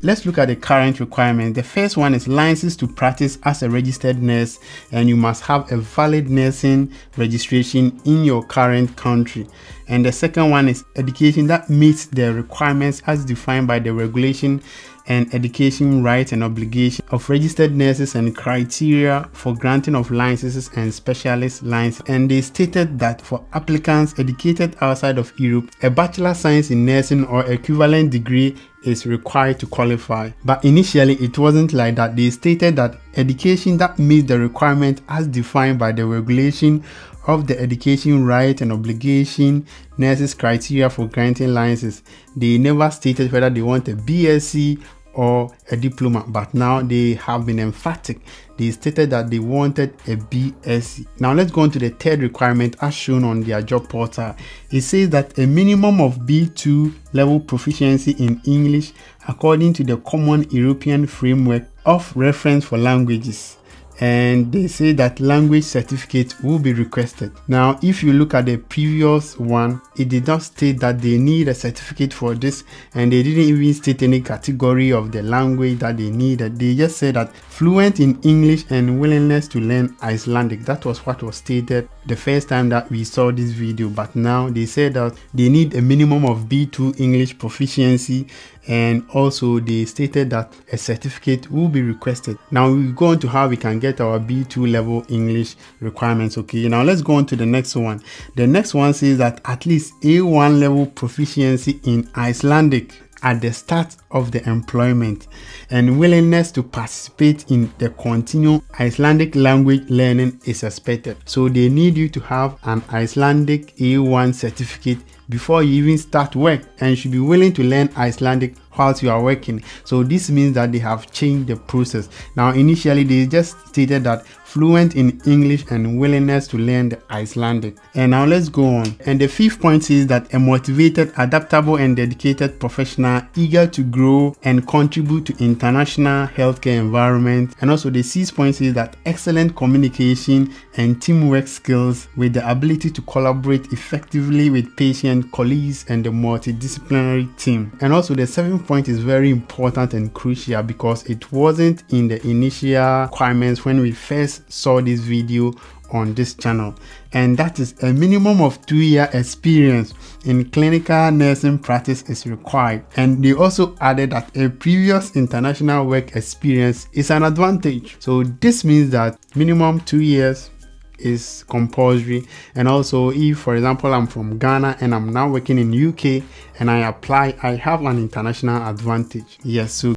let's look at the current requirements. The first one is license to practice as a registered nurse, and you must have a valid nursing registration in your current country. And the second one is education that meets the requirements as defined by the regulation and education rights and obligation of registered nurses and criteria for granting of licenses and specialist licenses. And they stated that for applicants educated outside of Europe, a bachelor of science in nursing or equivalent degree is required to qualify. But initially it wasn't like that. They stated that education that meets the requirement as defined by the regulation of the education right and obligation nurses criteria for granting licenses. They never stated whether they want a BSc or a diploma, but now they have been emphatic. They stated that they wanted a BSc. Now let's go on to the third requirement as shown on their job portal. It says that a minimum of B2 level proficiency in English according to the Common European Framework of Reference for Languages. And they say that language certificate will be requested. Now, if you look at the previous one, it did not state that they need a certificate for this, and they didn't even state any category of the language that they needed. They just said that fluent in English and willingness to learn Icelandic. That was what was stated the first time that we saw this video, but now they said that they need a minimum of B2 English proficiency, and also they stated that a certificate will be requested. Now we go on to how we can get our B2 level English requirements. Okay, now let's go on to the next one. The next one says that at least A1 level proficiency in Icelandic at the start of the employment and willingness to participate in the continual Icelandic language learning is expected. So they need you to have an Icelandic A1 certificate before you even start work, and you should be willing to learn Icelandic whilst you are working. So this means that they have changed the process. Now initially they just stated that fluent in English and willingness to learn the Icelandic. And now let's go on. And the fifth point is that a motivated, adaptable and dedicated professional eager to grow and contribute to international healthcare environment. And also the sixth point is that excellent communication and teamwork skills with the ability to collaborate effectively with patient colleagues and the multidisciplinary team. And also the seventh point is very important and crucial because it wasn't in the initial requirements when we first saw this video on this channel, and that is a minimum of 2-year experience in clinical nursing practice is required. And they also added that a previous international work experience is an advantage. So this means that minimum 2 years is compulsory. And also if, for example, I'm from Ghana and I'm now working in UK and I apply, I have an international advantage. Yes, so